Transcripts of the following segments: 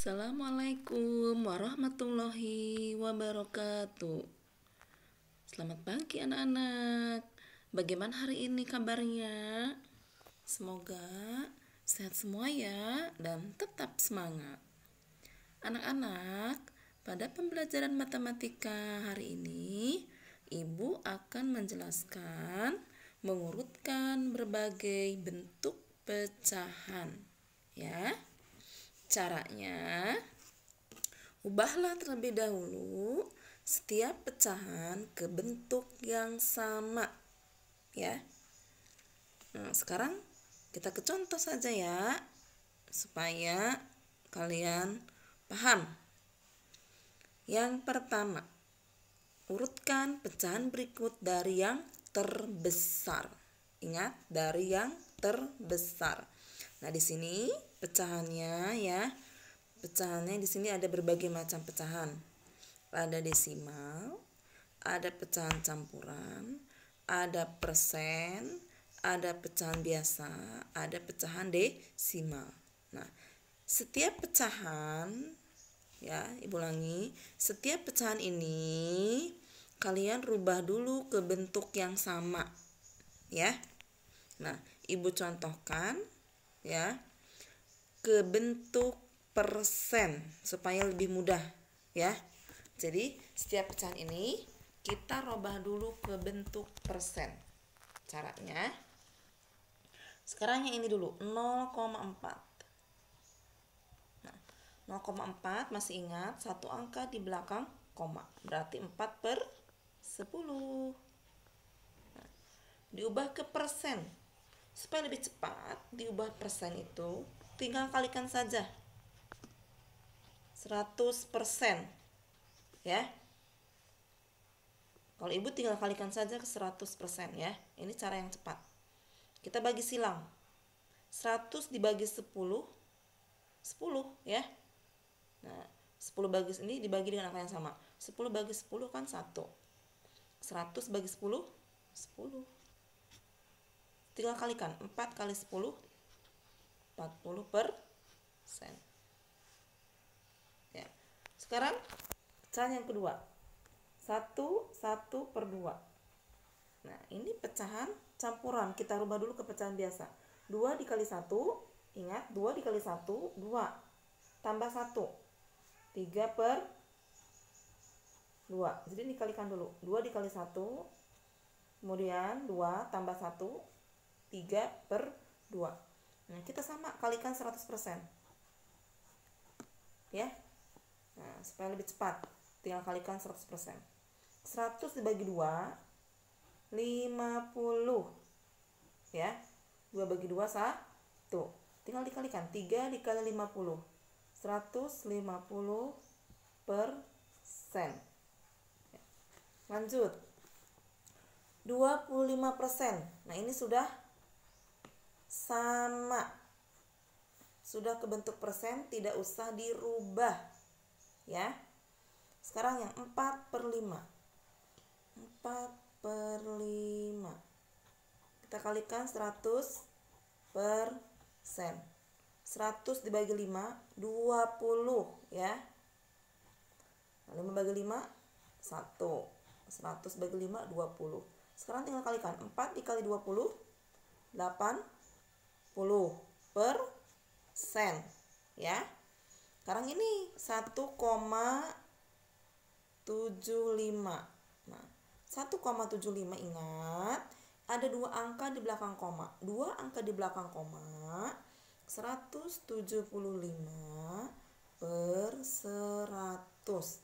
Assalamualaikum warahmatullahi wabarakatuh. Selamat pagi anak-anak. Bagaimana hari ini kabarnya? Semoga sehat semua ya dan tetap semangat. Anak-anak, pada pembelajaran matematika hari ini, Ibu akan menjelaskan mengurutkan berbagai bentuk pecahan. Ya. Caranya, ubahlah terlebih dahulu setiap pecahan ke bentuk yang sama, ya. Nah, sekarang kita ke contoh saja ya, supaya kalian paham. Yang pertama, urutkan pecahan berikut dari yang terbesar. Ingat, dari yang terbesar. Nah, di sini pecahannya ya. Pecahannya di sini ada berbagai macam pecahan. Ada desimal, ada pecahan campuran, ada persen, ada pecahan biasa, ada pecahan desimal. Nah, setiap pecahan ya, Ibu ulangi, setiap pecahan ini kalian rubah dulu ke bentuk yang sama ya. Nah, Ibu contohkan ya ke bentuk persen supaya lebih mudah ya. Jadi setiap pecahan ini kita rubah dulu ke bentuk persen. Caranya, sekarang yang ini dulu 0,4. Nah, 0,4 masih ingat satu angka di belakang koma, berarti 4/10. Nah, diubah ke persen. Supaya lebih cepat diubah persen itu, tinggal kalikan saja 100%, ya. Kalau Ibu tinggal kalikan saja ke 100% ya. Ini cara yang cepat. Kita bagi silang. 100 dibagi 10, 10 ya. Nah, 10 bagi ini dibagi dengan angka yang sama. 10 bagi 10 kan 1. 100 bagi 10, 10. Tinggal kalikan 4 kali 10, 40%. Ya. Sekarang pecahan yang kedua, 1/2. Nah, ini pecahan campuran. Kita rubah dulu ke pecahan biasa. 2 dikali 1, ingat 2 dikali 1, 2. Tambah 1, 3/2. Jadi dikalikan dulu. 2 dikali 1, kemudian 2 tambah 1, 3/2. Nah, kita sama kalikan 100%. Ya. Nah, supaya lebih cepat, tinggal kalikan 100%. 100 dibagi 2, 50. Ya. 2 bagi 2, 1. Tinggal dikalikan 3 dikali 50. 150%. Lanjut. 25%. Nah, ini sudah sama. Sudah ke bentuk persen, tidak usah dirubah. Ya. Sekarang yang 4/5. 4/5. Kita kalikan 100%. 100 dibagi 5, 20 ya. 5 bagi 5, 1. 100 bagi 5, 20. Sekarang tinggal kalikan 4 dikali 20, 80% ya. Sekarang ini 1,75. Nah, 1,75 ingat ada 2 angka di belakang koma. 2 angka di belakang koma, 175/100.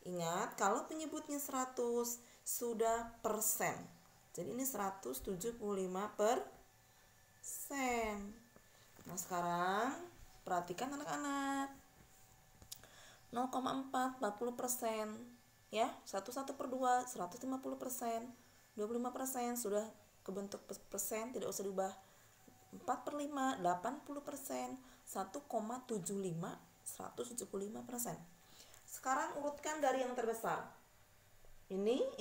Ingat, kalau penyebutnya 100 sudah persen. Jadi ini 175%. Nah, sekarang perhatikan anak-anak. 0,4 40%. Ya, 1/2 150%. 25% sudah ke bentuk persen, tidak usah diubah. 4/5 80%. 1,75 175%. Sekarang urutkan dari yang terbesar. Ini.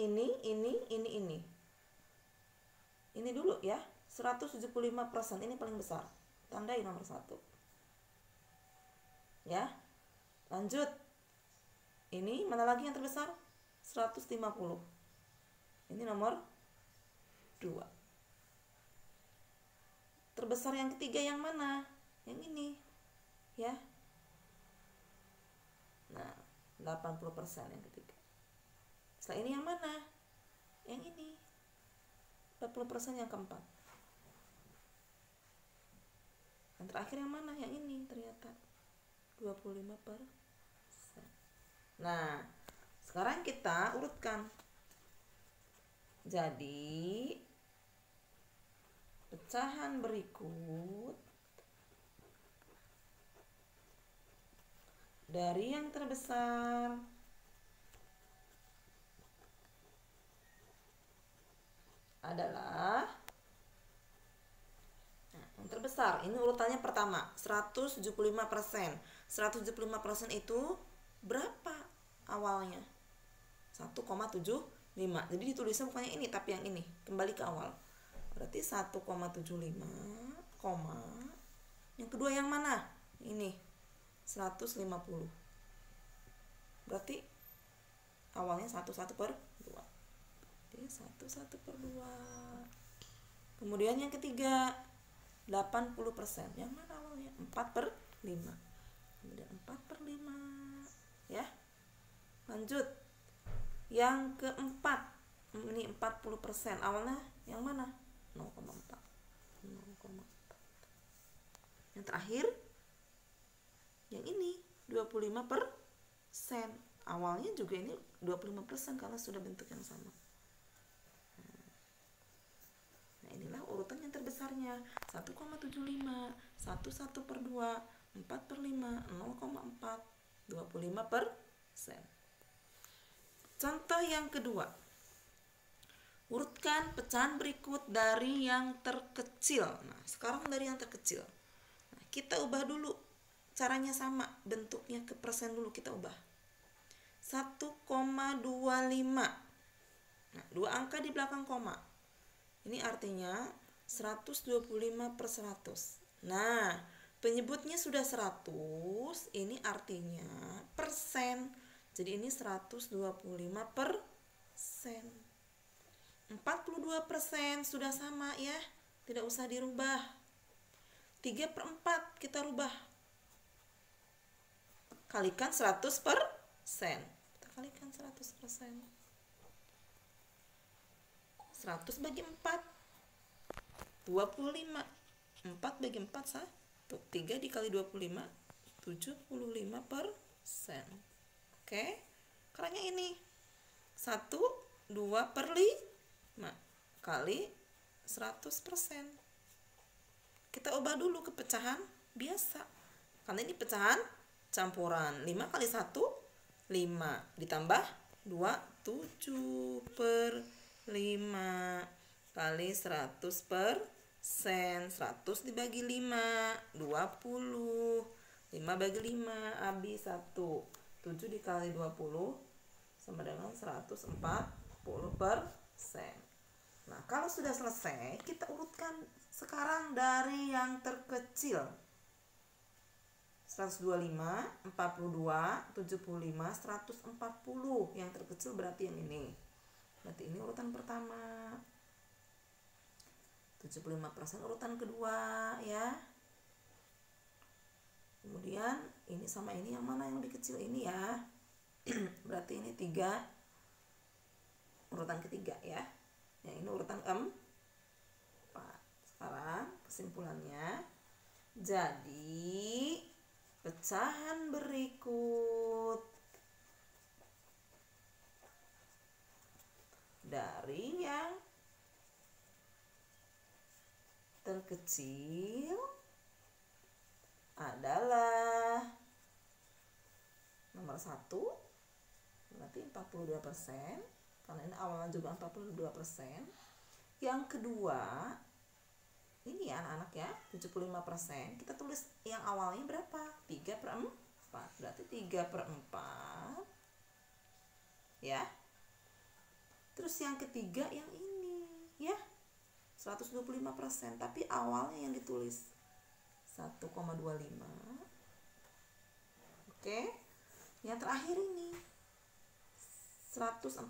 Ini dulu ya. 175%, ini paling besar. Tandai nomor 1. Ya. Lanjut. Ini mana lagi yang terbesar? 150. Ini nomor 2. Terbesar yang ketiga yang mana? Yang ini. Ya. Nah, 80% yang ketiga. Setelah ini yang mana? Yang ini. 40% yang keempat. Yang terakhir yang mana? Yang ini ternyata 25%. Nah, sekarang kita urutkan. Jadi, pecahan berikut dari yang terbesar adalah yang terbesar. Ini urutannya pertama, 175%. 175% itu berapa awalnya? 1,75. Jadi ditulisnya bukannya ini tapi yang ini. Kembali ke awal. Berarti 1,75, yang kedua yang mana? Ini 150. Berarti awalnya 1/2. Jadi 1/2. Kemudian yang ketiga 80%. Yang mana awalnya? 4/5. Kemudian 4/5. Ya. Lanjut. Yang keempat. Ini 40%. Awalnya yang mana? 0,4. Yang terakhir yang ini 25%. Awalnya juga ini 25% karena sudah bentuk yang sama. Nah, inilah urutan yang terbesarnya. 1,75, 1/1/2, 4/5, 0,4, 25%. Contoh yang kedua. Urutkan pecahan berikut dari yang terkecil. Nah, sekarang dari yang terkecil. Nah, kita ubah dulu. Caranya sama, bentuknya ke persen dulu kita ubah. 1,25. Nah, 2 angka di belakang koma. Ini artinya 125/100. Nah, penyebutnya sudah 100, ini artinya persen. Jadi ini 125%. 42% sudah sama ya, tidak usah dirubah. 3/4 kita rubah. Kalikan 100%. Kita kalikan 100%. 100 bagi 4 25. 4 bagi 4 1. 3 dikali 25 75%. Oke. Caranya ini 1/2/5 kali 100%. Kita ubah dulu ke pecahan biasa. Karena ini pecahan campuran. 5 kali 1 5 ditambah 2 7/5 kali 100%. 100 dibagi 5 20. 5 bagi 5 habis 1. 7 dikali 20 sama dengan 140%. Nah, kalau sudah selesai, kita urutkan sekarang dari yang terkecil. 125, 42, 75, 140. Yang terkecil berarti yang ini. Berarti ini urutan pertama. 75% urutan kedua ya. Kemudian ini sama ini yang mana yang lebih kecil? Ini ya. Berarti ini 3. Urutan ketiga ya. Yang ini urutan 4. Sekarang kesimpulannya. Jadi pecahan berikut dari yang terkecil adalah nomor 1 berarti 42%. Karena ini awalnya juga 42%. Yang kedua, ini ya anak-anak ya, 75%. Kita tulis yang awalnya berapa? 3/4. Berarti 3/4. Ya. Terus yang ketiga yang ini, ya. 125%, tapi awalnya yang ditulis 1,25. Oke. Yang terakhir ini 140%.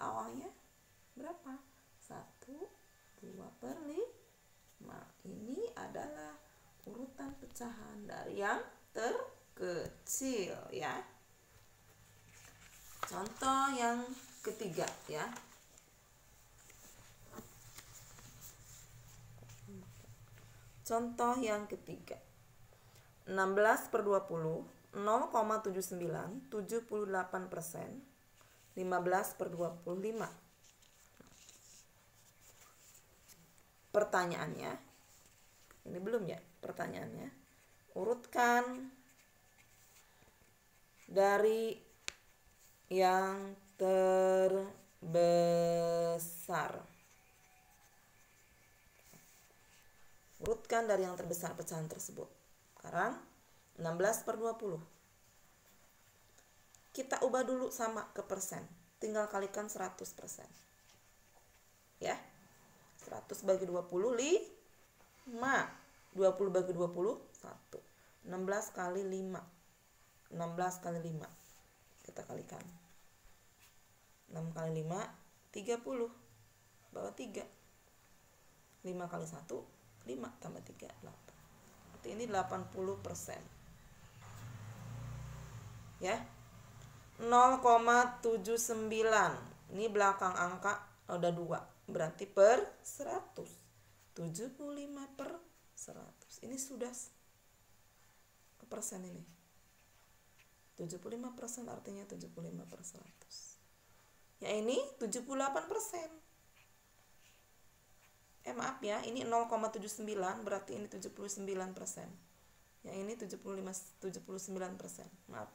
Awalnya berapa? 1, 2 per 5. Ini adalah urutan pecahan dari yang terkecil ya. Contoh yang ketiga ya. Contoh yang ketiga. 16 per 20, 0,79, 78%, 15 per 25. Pertanyaannya, ini belum ya pertanyaannya. Urutkan dari yang terbesar. Urutkan dari yang terbesar pecahan tersebut. Sekarang 16 per 20. Kita ubah dulu sama ke persen. Tinggal kalikan 100%. Ya. 100 bagi 20, 5. 20 bagi 20, 1. 16 kali 5. 16 kali 5. Kita kalikan. 6 kali 5, 30. Bawah 3. 5 kali 1, 5 tambah 3, 8. Berarti ini 80%. Ya. 0,79. Ini belakang angka ada 2. Berarti per 100. 75 per 100. Ini sudah ke persen ini. 75% artinya 75 per 100. Ya ini 78%. Maaf ya, ini 0,79 berarti ini 79%. Yang ini 79%. Maaf.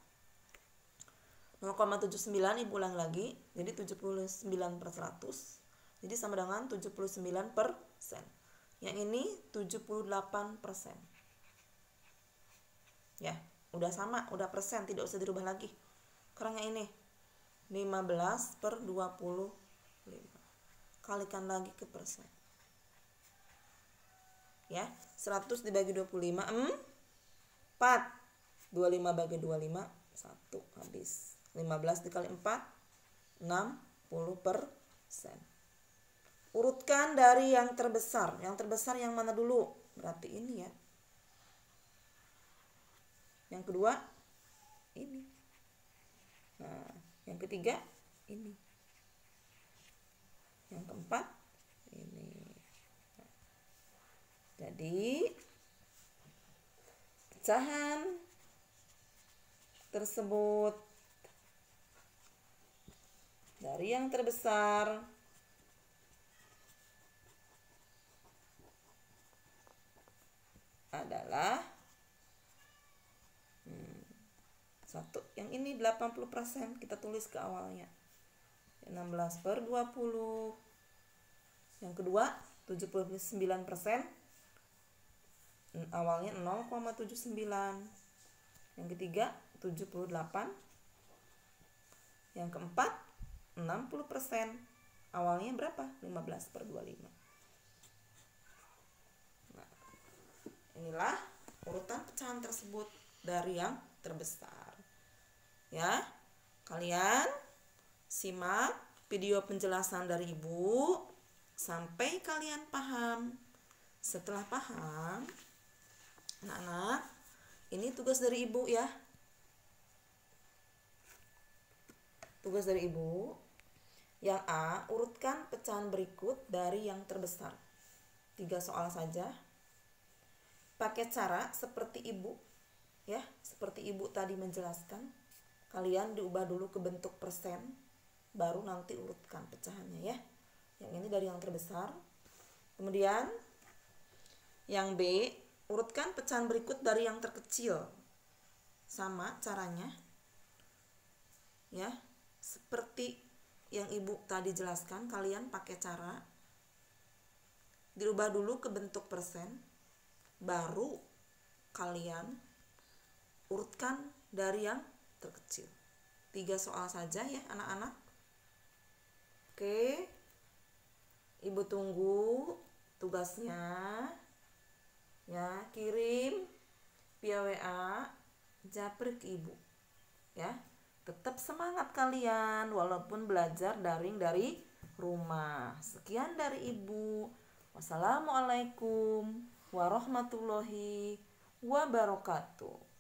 0,79 ibu ulang lagi, jadi 79 per 100. Jadi sama dengan 79%. Yang ini 78%. Ya, udah sama, udah persen, tidak usah dirubah lagi. Sekarang yang ini 15 per 25. Kalikan lagi ke persen. Ya, 100 dibagi 25, 4. 25 bagi 25, 1. Habis. 15 dikali 4, 60%. Urutkan dari yang terbesar. Yang terbesar yang mana dulu? Berarti ini ya. Yang kedua, ini. Nah, yang ketiga, ini. Yang keempat, ini. Nah, jadi, pecahan tersebut dari yang terbesar adalah 1. Yang ini 80%, kita tulis ke awalnya. 16 per 20. Yang kedua 79%, awalnya 0,79. Yang ketiga 78. Yang keempat 60%, awalnya berapa? 15 per 25. Nah, inilah urutan pecahan tersebut dari yang terbesar. Ya, kalian simak video penjelasan dari ibu sampai kalian paham. Setelah paham, anak-anak, ini tugas dari ibu ya. Tugas dari ibu. Yang A, urutkan pecahan berikut dari yang terbesar. 3 soal saja. Pakai cara seperti ibu, ya, seperti ibu tadi menjelaskan. Kalian diubah dulu ke bentuk persen, baru nanti urutkan pecahannya ya. Yang ini dari yang terbesar. Kemudian yang B, urutkan pecahan berikut dari yang terkecil. Sama caranya. Ya, seperti yang ibu tadi jelaskan, kalian pakai cara dirubah dulu ke bentuk persen, baru kalian urutkan dari yang terkecil. 3 soal saja ya anak-anak. Oke, ibu tunggu tugasnya ya, kirim via WA japri ke ibu ya. Tetap semangat kalian walaupun belajar daring dari rumah. Sekian dari Ibu. Wassalamualaikum warahmatullahi wabarakatuh.